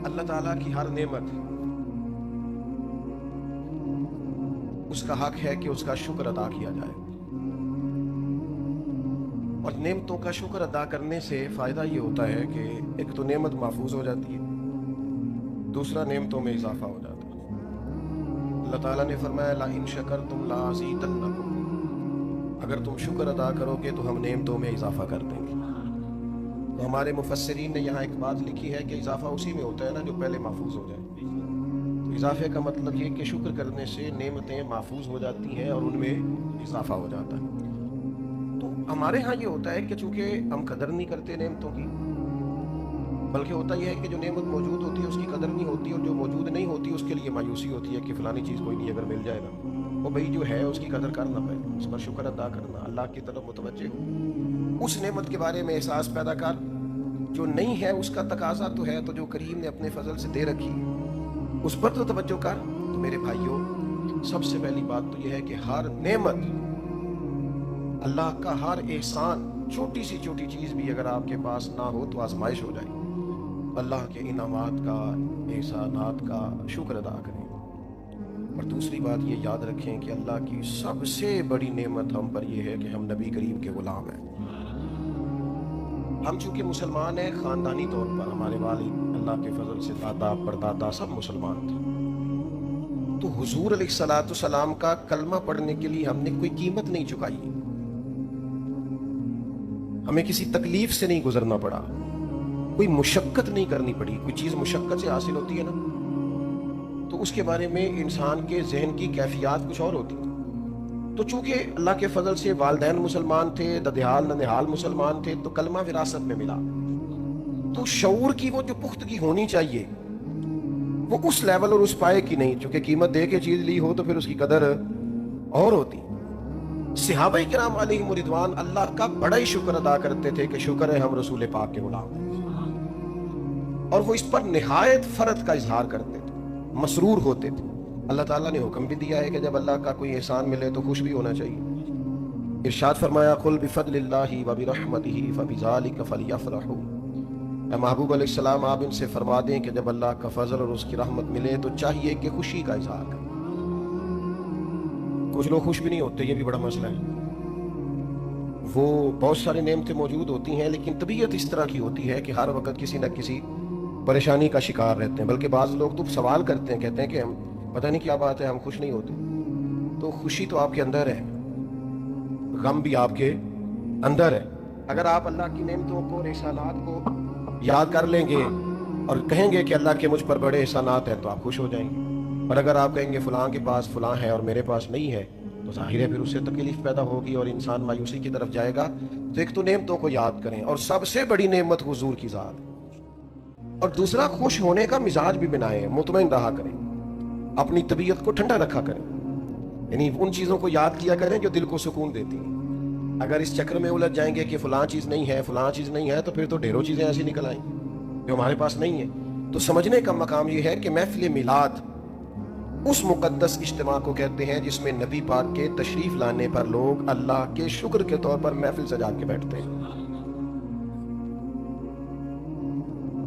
اللہ تعالیٰ کی ہر نعمت اس کا حق ہے کہ اس کا شکر ادا کیا جائے، اور نعمتوں کا شکر ادا کرنے سے فائدہ یہ ہوتا ہے کہ ایک تو نعمت محفوظ ہو جاتی ہے، دوسرا نعمتوں میں اضافہ ہو جاتا ہے۔ اللہ تعالیٰ نے فرمایا لَئِن شَكَرْتُمْ لَأَزِيدَنَّكُمْ، اگر تم شکر ادا کرو گے تو ہم نعمتوں میں اضافہ کر دیں گے۔ تو ہمارے مفسرین نے یہاں ایک بات لکھی ہے کہ اضافہ اسی میں ہوتا ہے نا جو پہلے محفوظ ہو جائے۔ تو اضافے کا مطلب یہ کہ شکر کرنے سے نعمتیں محفوظ ہو جاتی ہیں اور ان میں اضافہ ہو جاتا ہے۔ تو ہمارے ہاں یہ ہوتا ہے کہ چونکہ ہم قدر نہیں کرتے نعمتوں کی، بلکہ ہوتا یہ ہے کہ جو نعمت موجود ہوتی ہے اس کی قدر نہیں ہوتی، اور جو موجود نہیں ہوتی اس کے لیے مایوسی ہوتی ہے کہ فلانی چیز کوئی نہیں، اگر مل جائے گا وہ بھائی جو ہے اس کی قدر کرنا پہلے، اس پر شکر ادا کرنا، اللہ کی طرف متوجہ ہو، اس نعمت کے بارے میں احساس پیدا کر، جو نہیں ہے اس کا تقاضا تو ہے، تو جو کریم نے اپنے فضل سے دے رکھی اس پر تو توجہ کر۔ تو میرے بھائیوں، سب سے پہلی بات تو یہ ہے کہ ہر نعمت، اللہ کا ہر احسان، چھوٹی سی چھوٹی چیز بھی اگر آپ کے پاس نہ ہو تو آزمائش ہو جائے، اللہ کے انعامات کا، احسانات کا شکر ادا کریں۔ اور دوسری بات یہ یاد رکھیں کہ اللہ کی سب سے بڑی نعمت ہم پر یہ ہے کہ ہم نبی کریم کے غلام ہیں۔ ہم چونکہ مسلمان ہیں خاندانی طور پر، ہمارے والد اللہ کے فضل سے دادا پردادا سب مسلمان تھے، تو حضور علیہ الصلوۃ والسلام کا کلمہ پڑھنے کے لیے ہم نے کوئی قیمت نہیں چکائی، ہمیں کسی تکلیف سے نہیں گزرنا پڑا، کوئی مشقت نہیں کرنی پڑی۔ کوئی چیز مشقت سے حاصل ہوتی ہے نا تو اس کے بارے میں انسان کے ذہن کی کیفیات کچھ اور ہوتی ہے۔ تو چونکہ اللہ کے فضل سے والدین مسلمان تھے، ددیال ننہال مسلمان تھے، تو کلمہ وراثت میں ملا، تو شعور کی وہ جو پختگی ہونی چاہیے وہ اس لیول اور اس پائے کی نہیں، چونکہ قیمت دے کے چیز لی ہو تو پھر اس کی قدر اور ہوتی۔ صحابہ کرام علیہم رضوان اللہ کا بڑا ہی شکر ادا کرتے تھے کہ شکر ہے ہم رسول پاک کے غلام ہیں، اور وہ اس پر نہایت فرد کا اظہار کرتے تھے، مسرور ہوتے تھے۔ اللہ تعالیٰ نے حکم بھی دیا ہے کہ جب اللہ کا کوئی احسان ملے تو خوش بھی ہونا چاہیے۔ ارشاد فرمایا قل بفضل اللہ وبرحمتہ فبذلک فلیفرحوا، اے محبوب علیہ السلام آپ ان سے فرما دیں کہ جب اللہ کا فضل اور اس کی رحمت ملے تو چاہیے کہ خوشی کا اظہار کریں۔ کچھ لوگ خوش بھی نہیں ہوتے، یہ بھی بڑا مسئلہ ہے۔ وہ بہت ساری نعمتیں موجود ہوتی ہیں لیکن طبیعت اس طرح کی ہوتی ہے کہ ہر وقت کسی نہ کسی پریشانی کا شکار رہتے ہیں، بلکہ بعض لوگ تو سوال کرتے ہیں، کہتے ہیں کہ ہم پتہ نہیں کیا بات ہے ہم خوش نہیں ہوتے۔ تو خوشی تو آپ کے اندر ہے، غم بھی آپ کے اندر ہے۔ اگر آپ اللہ کی نعمتوں کو اور احسانات کو یاد کر لیں گے اور کہیں گے کہ اللہ کے مجھ پر بڑے احسانات ہیں تو آپ خوش ہو جائیں گے، اور اگر آپ کہیں گے فلاں کے پاس فلاں ہے اور میرے پاس نہیں ہے تو ظاہر ہے پھر اس سے تکلیف پیدا ہوگی اور انسان مایوسی کی طرف جائے گا۔ تو ایک تو نعمتوں کو یاد کریں، اور سب سے بڑی نعمت حضور کی ذات، اور دوسرا خوش ہونے کا مزاج بھی بنائیں، مطمئن رہا کریں، اپنی طبیعت کو ٹھنڈا رکھا کریں، یعنی ان چیزوں کو یاد کیا کریں جو دل کو سکون دیتی ہیں۔ اگر اس چکر میں الجھ جائیں گے کہ فلاں چیز نہیں ہے فلاں چیز نہیں ہے تو پھر تو ڈھیروں چیزیں ایسی نکل آئیں جو ہمارے پاس نہیں ہیں۔ تو سمجھنے کا مقام یہ ہے کہ محفل میلاد اس مقدس اجتماع کو کہتے ہیں جس میں نبی پاک کے تشریف لانے پر لوگ اللہ کے شکر کے طور پر محفل سجا کے بیٹھتے ہیں۔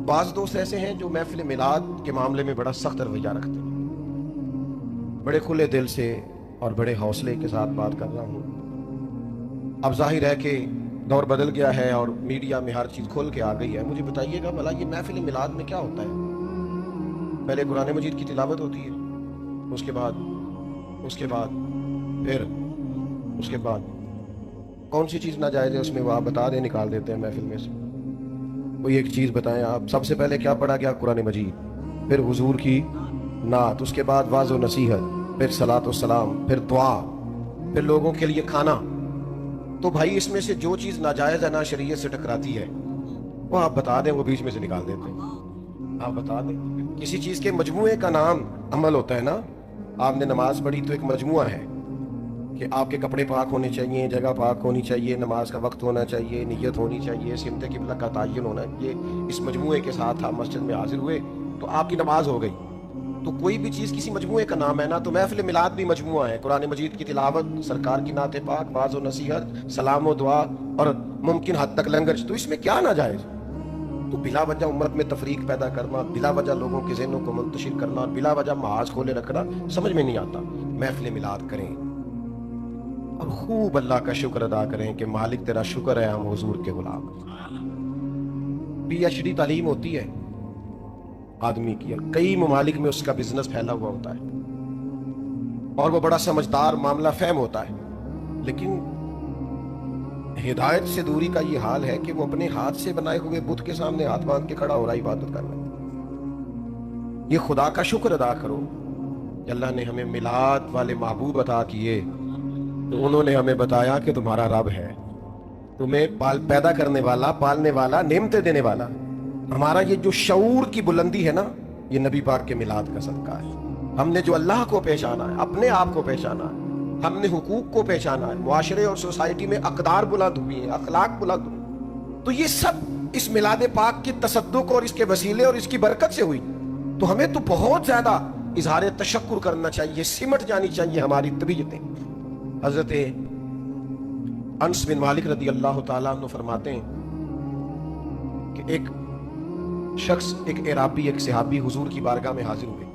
بعض دوست ایسے ہیں جو محفل میلاد کے معاملے میں بڑا سخت رویہ رکھتے ہیں، بڑے کھلے دل سے اور بڑے حوصلے کے ساتھ بات کر رہا ہوں۔ اب ظاہر ہے کہ دور بدل گیا ہے اور میڈیا میں ہر چیز کھول کے آ گئی ہے۔ مجھے بتائیے گا بھلا یہ محفل میلاد میں کیا ہوتا ہے؟ پہلے قرآن مجید کی تلاوت ہوتی ہے، اس کے بعد کون سی چیز ناجائز ہے اس میں وہ آپ بتا دیں، نکال دیتے ہیں محفل میں سے۔ کوئی ایک چیز بتائیں آپ۔ سب سے پہلے کیا پڑھا گیا؟ قرآن مجید، پھر حضور کی نعت، اس کے بعد واعظ و نصیحت، پھر صلاۃ و سلام، پھر دعا، پھر لوگوں کے لیے کھانا۔ تو بھائی اس میں سے جو چیز ناجائز ہے نا شریعت سے ٹکراتی ہے وہ آپ بتا دیں، وہ بیچ میں سے نکال دیتے ہیں۔ آپ بتا دیں، کسی چیز کے مجموعے کا نام عمل ہوتا ہے نا۔ آپ نے نماز پڑھی تو ایک مجموعہ ہے کہ آپ کے کپڑے پاک ہونے چاہیے، جگہ پاک ہونی چاہیے، نماز کا وقت ہونا چاہیے، نیت ہونی چاہیے، سمت قبلہ کا تعین ہونا چاہیے۔ اس مجموعے کے ساتھ آپ مسجد میں حاضر ہوئے تو آپ کی نماز ہو گئی۔ تو کوئی بھی چیز کسی مجموعے کا نام ہے نا، تو محفل میلاد بھی مجموعہ ہے۔ قرآن مجید کی تلاوت، سرکار کی نعت پاک، واعظ و نصیحت، سلام و دعا اور ممکن حد تک لنگر، تو اس میں کیا ناجائز؟ तो बिला वजह उम्मत में तफरीक पैदा करना, बिला वजह लोगों के ज़हनों को मुंतशिर करना और बिला वजह महाज खोले रखना समझ में नहीं आता। महफिल मिलाद करें और खूब अल्लाह का शुक्र अदा करें कि मालिक तेरा शुक्र है हम हुजूर के गुलाम। PhD तालीम होती है आदमी की, और कई ममालिक में उसका बिजनेस फैला हुआ होता है और वो बड़ा समझदार मामला फहम होता है, लेकिन हिदायत से दूरी का ये हाल है कि वो अपने हाथ से बनाए हुए बुत के सामने हाथ बांध के खड़ा हो रहा इबादत कर रहा है। ये खुदा का शुक्र अदा करो कि अल्लाह ने हमें मिलाद वाले महबूब अता किए, तो उन्होंने हमें बताया कि तुम्हारा रब है, तुम्हें पैदा करने वाला, पालने वाला, नेमतें देने वाला। हमारा ये जो शऊर की बुलंदी है ना, ये नबी पाक के मिलाद का सदका है। हमने जो अल्लाह को पहचाना है, अपने आप को पहचाना है, हमने हुकूक को पहचाना है, मुआशरे और सोसाइटी में अक़दार बुलंद हुई है, अखलाक बुलंद हुई, तो ये सब इस मिलाद पाक की तसद्दुक और इसके वसीले और इसकी बरकत से हुई। तो हमें तो बहुत ज्यादा इजहार तशक्कुर करना चाहिए, सिमट जानी चाहिए हमारी तबीयतें। हजरत अनस बिन मालिक रदी अल्लाह ताला अन्हु फरमाते हैं कि एक शख्स, एक एराबी, एक सहाबी हुजूर की बारगाह में हाजिर हुए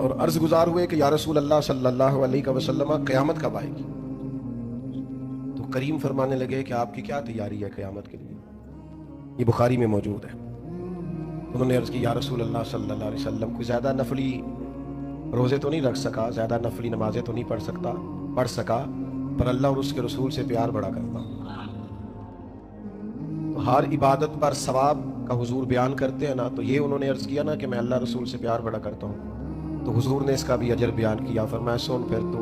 और अर्ज गुजार हुए कि या रसूल अल्लाह सल्लल्लाहु अलैहि वसल्लम क़यामत कब आएगी? तो करीम फरमाने लगे कि आपकी क्या तैयारी है क़यामत के लिए? ये बुखारी में मौजूद है। उन्होंने अर्ज की या रसूल अल्लाह सल्लल्लाहु अलैहि वसल्लम, कोई ज़्यादा नफली रोज़े तो नहीं रख सका, ज़्यादा नफली नमाजें तो नहीं पढ़ सका, पर अल्लाह और उसके रसूल से प्यार बड़ा करता हूँ। तो हर इबादत पर सवाब का हुजूर बयान करते हैं ना, तो ये उन्होंने अर्ज किया ना कि मैं अल्लाह रसूल से प्यार बड़ा करता हूँ, तो हुजूर ने इसका भी अजर बयान किया। फरमाया सुन फिर, तू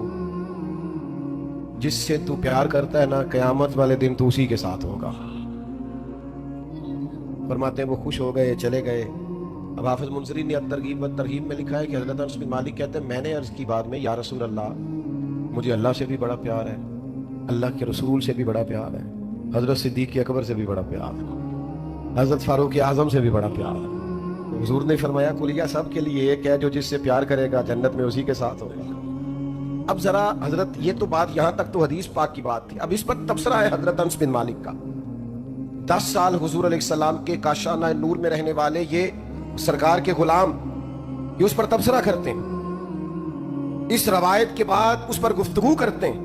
जिससे तू प्यार करता है ना, क़यामत वाले दिन तू उसी के साथ होगा। फरमाते हैं वो खुश हो गए, चले गए। अब हाफिज मुंज़री ने तरगीब व तरहीब में लिखा है कि हज़रत अनस बिन मालिक कहते हैं मैंने अर्ज की बाद में, या रसूल अल्लाह, मुझे अल्लाह से भी बड़ा प्यार है, अल्लाह के रसूल से भी बड़ा प्यार है, हज़रत सिद्दीक़ अकबर से भी बड़ा प्यार है, हज़रत फारूक आज़म से भी बड़ा प्यार है। तो हुजूर ने फरमाया कुलिया सब के लिए एक है, जो जिससे प्यार करेगा जन्नत में उसी के साथ होगा। अब जरा हजरत, ये तो बात यहाँ तक तो हदीस पाक की बात थी, अब इस पर तबसरा है हजरत अनस बिन मालिक का। 10 साल हुजूर अलैहिस्सलाम के काशाना नूर में रहने वाले ये सरकार के गुलाम, ये उस पर तबसरा करते हैं, इस रवायत के बाद उस पर गुफ्तगू करते हैं,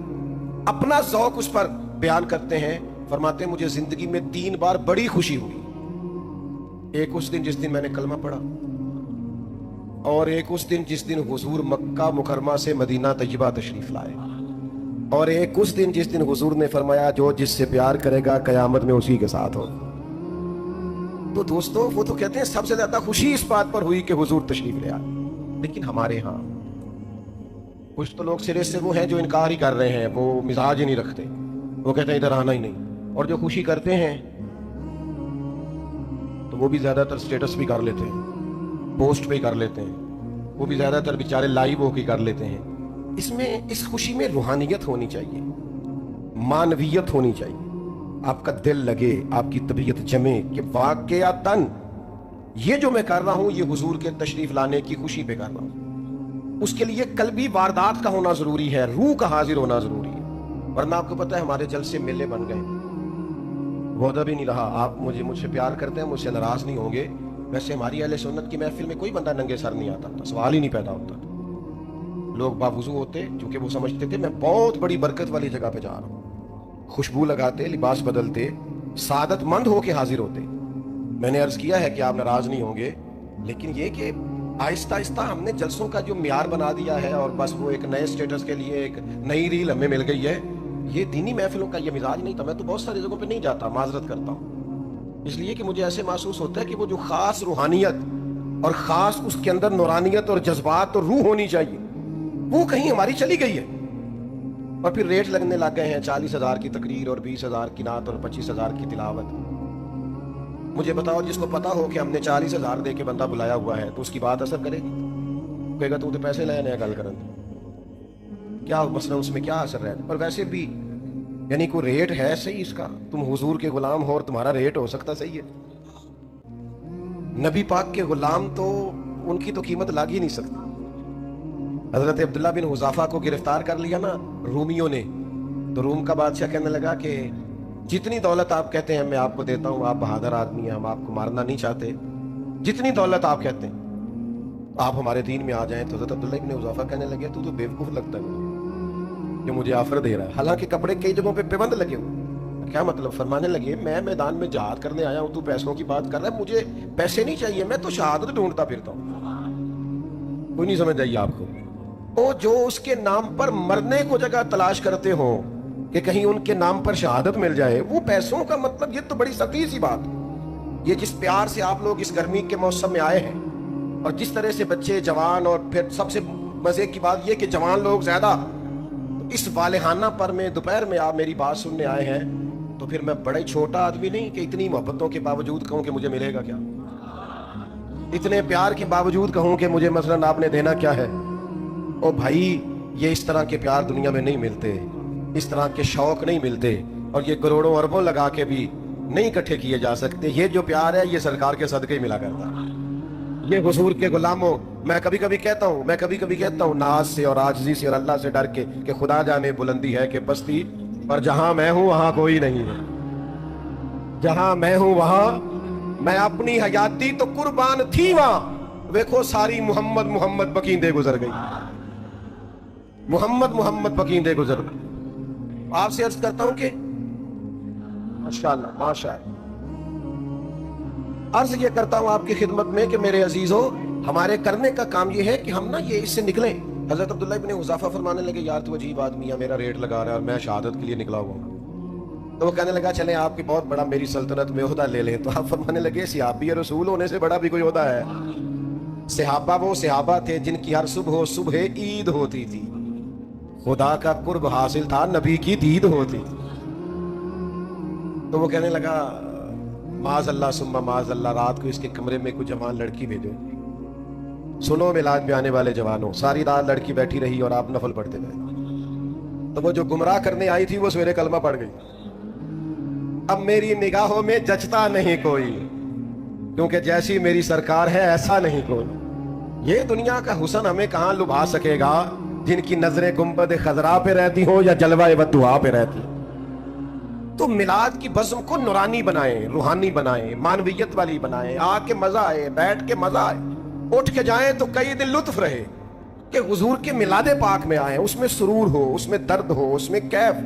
अपना ज़ौक़ उस पर बयान करते हैं। फरमाते हैं मुझे जिंदगी में 3 बार बड़ी खुशी हुई। एक उस दिन जिस दिन मैंने कलमा पढ़ा, और एक उस दिन जिस दिन हुजूर मक्का मुकरमा से मदीना तय्यबा तशरीफ लाए, और एक उस दिन जिस दिन हुजूर ने फरमाया जो जिससे प्यार करेगा क़यामत में उसी के साथ हो। तो दोस्तों, वो तो कहते हैं सबसे ज्यादा खुशी इस बात पर हुई कि हुजूर तशरीफ ले आए। लेकिन हमारे यहाँ कुछ तो लोग सिरे से वो हैं जो इनकार ही कर रहे हैं, वो मिजाज ही नहीं रखते, वो कहते हैं इधर आना ही नहीं, और जो खुशी करते हैं तो वो भी ज्यादातर स्टेटस भी कर लेते हैं, पोस्ट पे कर लेते हैं, वो भी ज्यादातर बेचारे लाइव होके कर लेते हैं। इसमें, इस खुशी में रूहानियत होनी चाहिए, मानवीयत होनी चाहिए, आपका दिल लगे, आपकी तबीयत जमे कि वाक़यातन ये जो मैं कर रहा हूं ये हुजूर के तशरीफ लाने की खुशी पे कर रहा हूं। उसके लिए कल्बी वारदात का होना जरूरी है, रूह का हाजिर होना जरूरी है, वरना आपको पता है हमारे जलसे मेले बन गए, वो अदब ही नहीं रहा। आप मुझसे प्यार करते हैं, मुझसे नाराज नहीं होंगे। वैसे हमारी अहले सुन्नत की महफिल में कोई बंदा नंगे सर नहीं आता था, सवाल ही नहीं पैदा होता था। लोग बावजू होते, क्योंकि वो समझते थे मैं बहुत बड़ी बरकत वाली जगह पे जा रहा हूँ, खुशबू लगाते, लिबास बदलते, सादतमंद होके हाजिर होते। मैंने अर्ज किया है कि आप नाराज नहीं होंगे, लेकिन ये कि आहिस्ता आहिस्ता हमने जलसों का जो मियार बना दिया है, और बस वो एक नए स्टेटस के लिए एक नई रील हमें मिल गई है। ये दीनी महफिलों का ये मिजाज नहीं था। मैं तो बहुत सारी जगहों पे नहीं जाता, माजरत करता हूँ, इसलिए कि मुझे ऐसे महसूस होता है कि वो जो खास रूहानियत और खास उसके अंदर नूरानियत और जज्बात और रूह होनी चाहिए, वो कहीं हमारी चली गई है। और फिर रेट लगने लग गए हैं 40,000 की तकरीर और 20,000 की नात और 25,000 की तिलावत। मुझे बताओ, जिसको पता हो कि हमने 40,000 दे के बंदा बुलाया हुआ है तो उसकी बात असर करेगी? कहेगा तू तो पैसे लाया नया गल करन, क्या मसला उसमें क्या असर है? और वैसे भी यानी कोई रेट है सही इसका? तुम हुजूर के गुलाम हो और तुम्हारा रेट हो सकता सही है? नबी पाक के गुलाम तो उनकी तो कीमत लाग ही नहीं सकती। हजरत अब्दुल्ला बिन हुज़ाफा को गिरफ्तार कर लिया ना रूमियों ने, तो रूम का बादशाह कहने लगा कि जितनी दौलत आप कहते हैं मैं आपको देता हूं, आप बहादुर आदमी हैं, हम आपको मारना नहीं चाहते, जितनी दौलत आप कहते हैं आप हमारे दीन में आ जाएं। तो हज़रत अब्दुल्लाह इब्न हुज़ैफा कहने लगे तू तो बेवकूफ लगता है मुझे, जो मुझे ऑफर दे रहा है, हालांकि कपड़े कई जगहों पे पाबंद लगे हुए। क्या मतलब? फरमाने लगे मैं मैदान में जहाद करने आया हूं, तू पैसों की बात कर रहा है, मुझे पैसे नहीं चाहिए, मैं तो शहादत ढूंढता फिरता हूं। कोई नहीं समझ आई आपको? वो जो उसके नाम पर मरने को जगह तलाश करते हो कि कहीं उनके नाम पर शहादत मिल जाए, वो पैसों का मतलब, ये तो बड़ी सती सी बात। ये जिस प्यार से आप लोग इस गर्मी के मौसम में आए हैं और जिस तरह से बच्चे जवान, और फिर सबसे मजे की बात ये कि जवान लोग ज्यादा इस वालेहाना पर में दोपहर में आप मेरी बात सुनने आए हैं, तो फिर मैं बड़ा ही छोटा आदमी नहीं कि इतनी मोहब्बतों के बावजूद कहूं कि मुझे मिलेगा क्या, इतने प्यार के बावजूद कहूं कि मुझे मसलन आपने देना क्या है। ओ भाई, ये इस तरह के प्यार दुनिया में नहीं मिलते, इस तरह के शौक नहीं मिलते, और ये करोड़ों अरबों लगा के भी नहीं इकट्ठे किए जा सकते। ये जो प्यार है ये सरकार के सदके ही मिला करता है। ये हुजूर के गुलामों, मैं कभी कभी कहता हूँ नाज से और आजिज़ी से और अल्लाह से डर के कि खुदा जाने बुलंदी है कि पस्ती, पर जहां मैं हूं वहां कोई नहीं है। जहां मैं हूं वहां मैं अपनी हयाती तो कुर्बान थी, वहां देखो सारी मोहम्मद मोहम्मद बकींदे गुजर गई, मोहम्मद बकींदे गुजर गई। आपसे अर्ज करता हूं कि माशाअल्लाह माशाअल्लाह, अर्ज ये करता हूं आपकी खिदमत में कि मेरे अजीजों, हमारे करने का काम ये है कि हम ना ये इससे निकलें। हजरत अब्दुल्लाह इब्न हुज़ैफा फरमाने लगे यार तू अजीब आदमी है, मेरा रेट लगा रहा है और मैं शहादत के लिए निकला हुआ हूं। तो वो कहने लगा चले आपकी बहुत बड़ा मेरी सल्तनत में ओहदा ले लें। तो आप फरमाने लगे सहाबी रसूल होने से बड़ा भी कोई ओहदा है? सहाबा वो सहाबा थे जिनकी हर सुबह ईद होती थी, खुदा का कुर्ब हासिल था, नबी की दीद होती थी। तो वो कहने लगा माज अल्लाह सुम्मा माज अल्लाह, रात को इसके कमरे में कोई जवान लड़की भेजो। सुनो मिलाद पे आने वाले जवानों, सारी रात लड़की बैठी रही और आप नफल पढ़ते गए। तो वो जो गुमराह करने आई थी वो सवेरे कलमा पढ़ गई। अब मेरी निगाहों में जचता नहीं कोई, क्योंकि जैसी मेरी सरकार है ऐसा नहीं कोई। ये दुनिया का हुस्न हमें कहां लुभा सकेगा जिनकी नजरें गुंबद खजरा पे रहती हो या जलवाए वद्दुआ पे रहती। तो मिलाद की बज़्म को नूरानी बनाएं, रूहानी बनाएं, मानवियत वाली बनाएं, आके मजा आए, बैठ के मजा आए, उठ के जाएं तो कई दिन लुत्फ रहे कि हुजूर के मिलादे पाक में आए, उसमें सुरूर हो, उसमें दर्द हो, उसमें कैफ।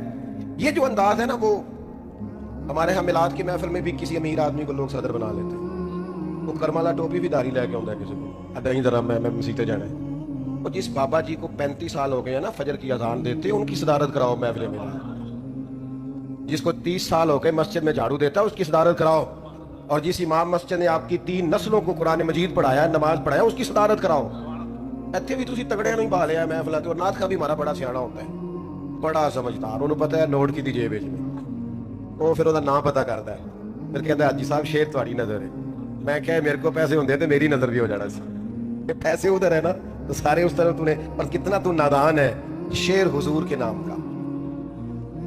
ये जो अंदाज है ना, वो हमारे यहाँ मिलाद की महफिल में भी किसी अमीर आदमी को लोग सदर बना लेते हैं। वो करमाला टोपी भी दाढ़ी लेके आता है किसी को, अदाई जरा मैं मसीते जाना है। और जिस बाबा जी को 35 साल हो गए हैं ना फजर की अजान देते, उनकी सदारत कराओ महफिल में। जिसको 30 साल हो गए मस्जिद में झाड़ू देता है उसकी सदारत कराओ। और जिस इमाम मस्जिद ने आपकी 3 नस्लों को कुरान मजीद पढ़ाया, नमाज पढ़ाया, उसकी सदारत कराओ। इतने भी तुसी तगड़े नहीं पा लिया महफिल। और नाथ का भी हमारा बड़ा सियाना होता है, बड़ा समझदार, उन्होंने पता है नोट की जेब में, वो फिर ਉਹਦਾ नाम पता करता है, फिर कहता है हाजी साहब शेर तुम्हारी नजर है। मैं क्या मेरे को पैसे होंगे तो मेरी नजर भी हो जाना सी, पैसे उधर है ना तो सारे उस तरफ तूने, पर कितना तू नादान है। शेर हुजूर के नाम का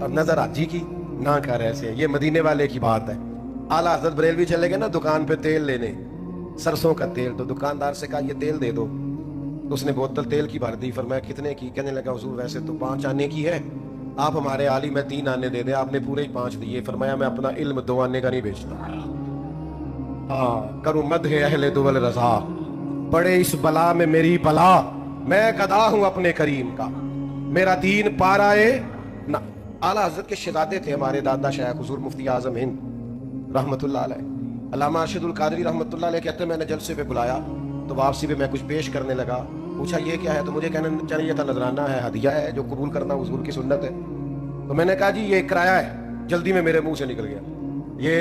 और नजर हाजी की ना कर ऐसे। ये मदीने वाले की बात है। आला हजरत बरेलवी चले गए ना दुकान पे तेल लेने, सरसों का तेल, तो दुकानदार से कहा ये तेल दे दो। तो उसने बोतल तेल की भर दी। फरमाया कितने की? कहने लगा हुजूर वैसे तो 5 आने की है, आप हमारे आली में 3 आने दे दे, आपने पूरे ही 5 दिए। फरमाया मैं अपना इल्म 2 आने का नहीं बेचता। हाँ करूँ मद है अहले दुवल रजा, बड़े इस बला में मेरी बला, मैं गदा हूं अपने करीम का, मेरा दीन पाराए ना। आला हजरत के शहजादे थे हमारे दादा शेख हुजूर मुफ्ती आजम हिंद रहमतुल्लाह अलैह, अल्लामा अर्शदुल कादरी रहमतुल्लाह अलैह कहते मैंने जलसे पे बुलाया तो वापसी पे मैं कुछ पेश करने लगा। पूछा ये क्या है? तो मुझे कहना चाहिए था नजराना है, हदिया है जो कबूल करना हुजूर की सुन्नत है। तो मैंने कहा जी ये किराया है। जल्दी में मेरे मुंह से निकल गया ये।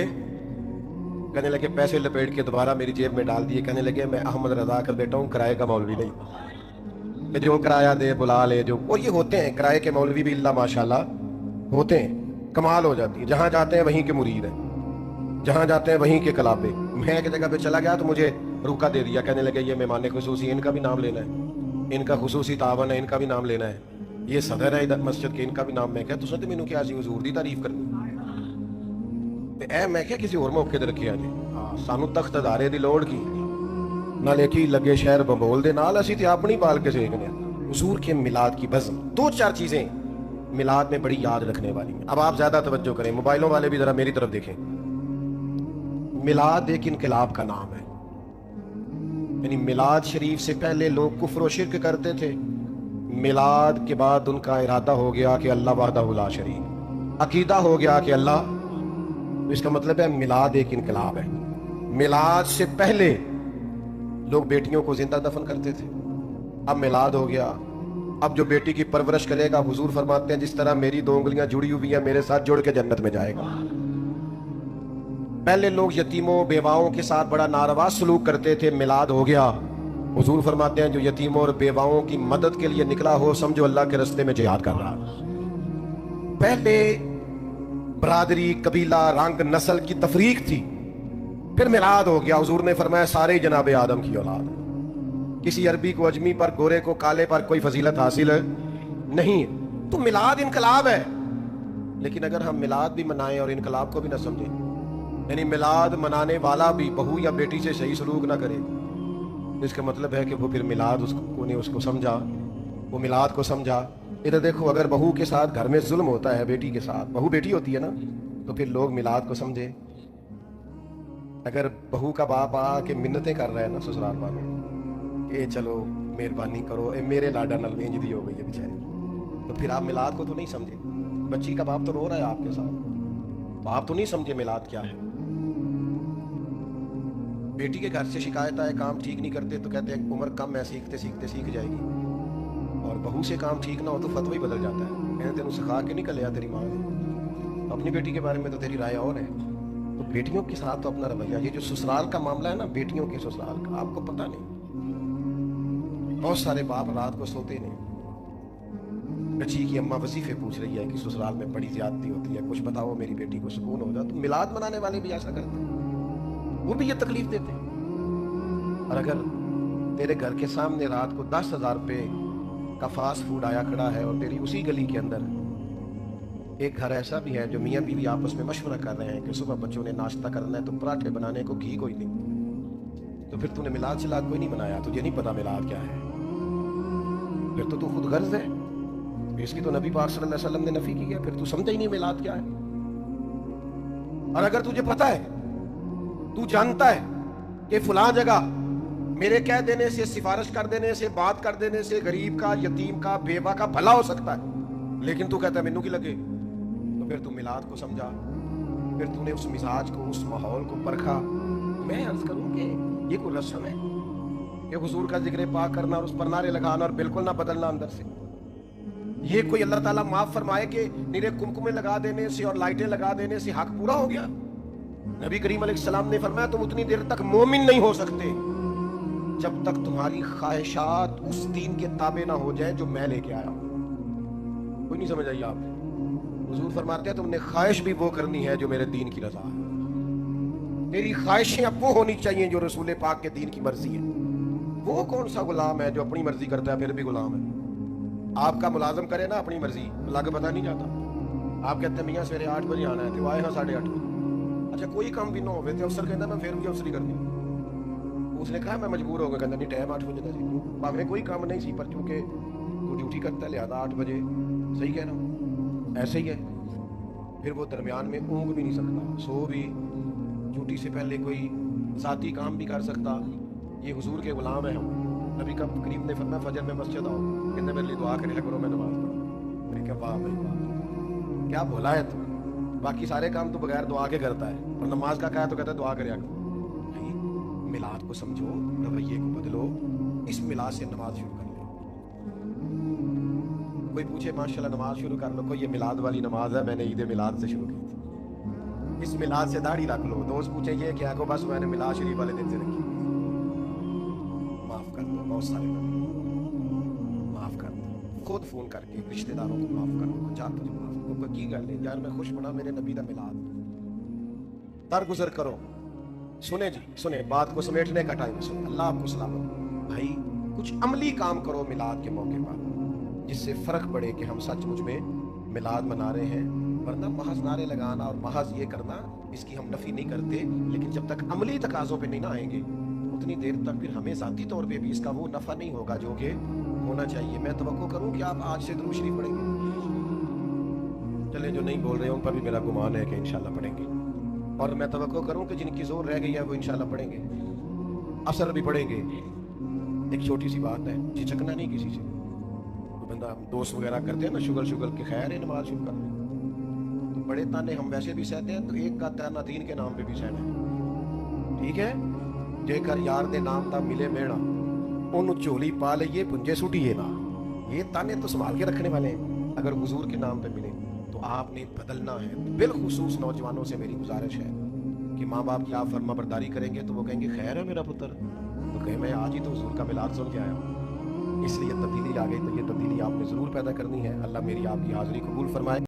कहने लगे पैसे लपेट के दोबारा मेरी जेब में डाल दिए। कहने लगे मैं अहमद रजा का बेटा हूँ, किराए का मौलवी नहीं, जो किराया दे बुला ले जो। और ये होते हैं किराए के मौलवी भी अल्लाह माशाल्लाह होते हैं, कमाल हो जाती है। जहां जाते हैं वहीं के मुरीद है, जहां जाते हैं वहीं के कलाबे। मैं एक जगह पे चला गया तो मुझे रुका दे दिया। कहने लगे ये मेहमान खुसूसी, इनका भी नाम लेना है, इनका खुसूसी तावन है, इनका भी नाम लेना है, ये सदर है इधर मस्जिद के, इनका भी नाम। मैं क्या तुम तो मैनू क्या हुजूर दी तारीफ करनी मैं क्या किसी और मौके ते रखिया जी। सानू तख्त अदारे दी लोड़ की ना लेकी लगे शहर बंबोल दे नाल, असीं ते अपनी पाल के सेकने। हुजूर के मिलाद की बज़्म 2-4 चीजें میلاد میں بڑی یاد رکھنے والی ہیں. اب آپ زیادہ توجہ کریں, موبائلوں والے بھی ذرا میری طرف دیکھیں. میلاد ایک انقلاب کا نام ہے. یعنی میلاد شریف سے پہلے لوگ کفر و شرک کرتے تھے, میلاد کے بعد ان کا ارادہ ہو گیا کہ اللہ وحدہ لا شریک, عقیدہ ہو گیا کہ اللہ. تو اس کا مطلب ہے میلاد ایک انقلاب ہے. میلاد سے پہلے لوگ بیٹیوں کو زندہ دفن کرتے تھے, اب میلاد ہو گیا. اب جو بیٹی کی پرورش کرے گا, حضور فرماتے ہیں جس طرح میری 2 انگلیاں جڑی ہوئی ہیں میرے ساتھ جڑ کے جنت میں جائے گا. پہلے لوگ یتیموں بیواؤں کے ساتھ بڑا ناروا سلوک کرتے تھے, میلاد ہو گیا. حضور فرماتے ہیں جو یتیموں اور بیواؤں کی مدد کے لیے نکلا ہو سمجھو اللہ کے رستے میں جہاد کر رہا. پہلے برادری, قبیلہ, رنگ, نسل کی تفریق تھی, پھر میلاد ہو گیا. حضور نے فرمایا سارے جناب آدم کی اولاد. کسی عربی کو اجمی پر, گورے کو کالے پر کوئی فضیلت حاصل نہیں. تو میلاد انقلاب ہے. لیکن اگر ہم میلاد بھی منائیں اور انقلاب کو بھی نہ سمجھیں, یعنی میلاد منانے والا بھی بہو یا بیٹی سے صحیح سلوک نہ کرے, اس کا مطلب ہے کہ وہ پھر میلاد اس کو سمجھا, وہ میلاد کو سمجھا. ادھر دیکھو, اگر بہو کے ساتھ گھر میں ظلم ہوتا ہے, بیٹی کے ساتھ, بہو بیٹی ہوتی ہے نا, تو پھر لوگ میلاد کو سمجھے. اگر بہو کا باپ آ کے منتیں کر رہا ہے نا سسرال والوں, اے چلو مہربانی کرو, اے میرے لاڈا نل وینج دی ہو گئی ہے بیچاری, تو پھر آپ میلاد کو تو نہیں سمجھے. بچی کا باپ تو رو رہا ہے آپ کے ساتھ, باپ تو نہیں سمجھے میلاد کیا ہے. بیٹی کے گھر سے شکایت آئے, کام ٹھیک نہیں کرتے, تو کہتے ہیں عمر کم ہے, سیکھتے سیکھتے سیکھ جائے گی. اور بہو سے کام ٹھیک نہ ہو تو فتوی بدل جاتا ہے, کہتے تینوں سکھا کے نہیں کلیا تیری ماں نے, اپنی بیٹی کے بارے میں تو تیری رائے اور ہے. تو بیٹیوں کے ساتھ تو اپنا رویہ, یہ جو سسرال کا معاملہ ہے نا, بیٹیوں کے سسرال کا, آپ کو پتہ نہیں. بہت سارے باپ رات کو سوتے نہیں, بچی کی اماں وظیفے پوچھ رہی ہے کہ سسرال میں بڑی زیادتی ہوتی ہے, کچھ بتاؤ میری بیٹی کو سکون ہو جائے. تو میلاد منانے والے بھی ایسا کرتے ہیں, وہ بھی یہ تکلیف دیتے ہیں. اور اگر تیرے گھر کے سامنے رات کو 10,000 روپے کا فاسٹ فوڈ آیا کھڑا ہے, اور تیری اسی گلی کے اندر ایک گھر ایسا بھی ہے جو میاں بیوی آپس میں مشورہ کر رہے ہیں کہ صبح بچوں نے ناشتہ کرنا ہے تو پراٹھے بنانے کو گھی کوئی نہیں, تو پھر تو نے میلاد شلاد کوئی نہیں منایا, تجھے نہیں پتا میلاد کیا ہے, پھر تو خود غرض ہے. اس کی تو نبی پاک صلی اللہ علیہ وسلم نے نفی کی ہے, پھر تو سمجھا ہی نہیں میلاد کیا ہے. اور اگر تجھے پتا ہے, تو جانتا ہے کہ فلاں جگہ میرے کہہ دینے سے, سفارش کر دینے سے, بات کر دینے سے غریب کا, یتیم کا, بیوہ کا بھلا ہو سکتا ہے, لیکن تو کہتا ہے مینوں کی لگے, تو پھر تو میلاد کو سمجھا, پھر تو نے اس مزاج کو, اس ماحول کو پرکھا. میں عرض کروں کہ یہ کوئی رسم ہے کہ حضور کا ذکر پاک کرنا اور اس پر نعرے لگانا اور بالکل نہ بدلنا اندر سے, یہ کوئی اللہ تعالیٰ معاف فرمائے کہ نیرے کمکمے لگا دینے سے اور لائٹیں لگا دینے سے حق پورا ہو گیا؟ نبی کریم علیہ السلام نے فرمایا تم اتنی دیر تک مومن نہیں ہو سکتے جب تک تمہاری خواہشات اس دین کے تابع نہ ہو جائیں جو میں لے کے آیا ہوں. کوئی نہیں سمجھ آئی آپ؟ حضور فرماتے ہیں تم نے خواہش بھی وہ کرنی ہے جو میرے دین کی رضا ہے. تیری خواہشیں اب وہ ہونی چاہیے جو رسول پاک کے دین کی مرضی ہے. وہ کون سا غلام ہے جو اپنی مرضی کرتا ہے پھر بھی غلام ہے؟ آپ کا ملازم کرے نا اپنی مرضی, اللہ کا پتہ نہیں جاتا. آپ کہتے ہیں میاں سویرے 8 بجے آنا ہے, تو آئے ہاں 8:30 بجے. اچھا کوئی کام بھی نہ ہوئے تو افسر کہتا ہے میں پھر بھی افسری کرنی. اس نے کہا میں مجبور ہو گیا, کہتا نہیں ٹائم 8 بجے کا ہمیں کوئی کام نہیں سی, پر چونکہ تو ڈیوٹی کرتا ہے لہٰذا 8 بجے. صحیح کہہ رہا ہوں, ایسے ہی ہے. پھر وہ درمیان میں اونگ بھی نہیں سکتا, سو بھی, ڈیوٹی سے پہلے کوئی ذاتی کام بھی کر سکتا. یہ حضور کے غلام ہیں ہم. نبی کا کریم نے فرمایا فجر میں مسجد آؤ, کہتے میرے لیے دعا کرے کرو میں نماز پڑھوں. میں نے کہا واہ بھائی واہ, کیا بولا ہے تو, باقی سارے کام تو بغیر دعا کے کرتا ہے, اور نماز کا کہا تو کہتا ہے دعا کریا کرو. میلاد کو سمجھو, رویے کو بدلو, اس میلاد سے نماز شروع کر لو. کوئی پوچھے ماشاءاللہ نماز شروع کر لو, کوئی یہ میلاد والی نماز ہے, میں نے عید میلاد سے شروع کی تھی, اس میلاد سے داڑھی رکھ لو. دوست پوچھیں یہ کیا کو, بس میں نے میلاد شریف والے دن سے رکھی. معاف کر دو, بہت سارے معاف کر دو, خود فون کر کے رشتہ داروں کو معاف کر دو, چار تجھے معاف کرو, کی گل ہے یار میں خوش بنا میرے نبی کا میلاد. درگزر کرو. سنیں جی سنیں, بات کو سمیٹنے کا ٹائم سنیں. اللہ آپ کو سلامت. بھائی کچھ عملی کام کرو میلاد کے موقع پر, جس سے فرق پڑے کہ ہم سچ مجھ میں میلاد منا رہے ہیں. ورنہ محض نعرے لگانا اور محض یہ کرنا, اس کی ہم نفی نہیں کرتے, لیکن جب تک عملی تقاضوں پہ نہیں نہ آئیں گے اتنی دیر تک پھر ہمیں ذاتی طور پہ بھی اس کا وہ نفع نہیں ہوگا جو کہ ہونا چاہیے. میں توقع کروں کہ آپ آج سے درود شریف پڑھیں گے. चले जो नहीं बोल रहे हैं उन पर भी मेरा गुमान है कि इंशाल्लाह पढ़ेंगे, और मैं तवक्को करूं कि जिनकी जोर रह गई है वो इंशाल्लाह पढ़ेंगे, असर भी पढ़ेंगे। एक छोटी सी बात है, झिझकना नहीं किसी से। कोई बंदा दोस्त वगैरह करते हैं ना शुगर के, खैर है नमाज शुरू कर दे, तो बड़े ताने हम वैसे भी सहते हैं, तो एक का ताना दीन के नाम पे भी सहना है, ठीक है। जेकर यार दे नाम दा मिले मेड़ा ओनू झोली पा लइए पुंजे सुटिए ना, ये ताने तो संभाल के रखने वाले हैं। अगर हुजूर के नाम पे मिले तो आपने बदलना है। बिलखुसूस नौजवानों से मेरी गुजारिश है कि माँ बाप की आप फर्मा बरदारी करेंगे तो वो कहेंगे खैर है मेरा पुत्र, तो कहे मैं आज ही तो हुजूर का मिलाद सुन के आया हूँ, इसलिए तब्दीली आ गई। तो ये तब्दीली आपने ज़रूर पैदा करनी है। अल्लाह मेरी आपकी हाज़िरी कबूल फरमाए।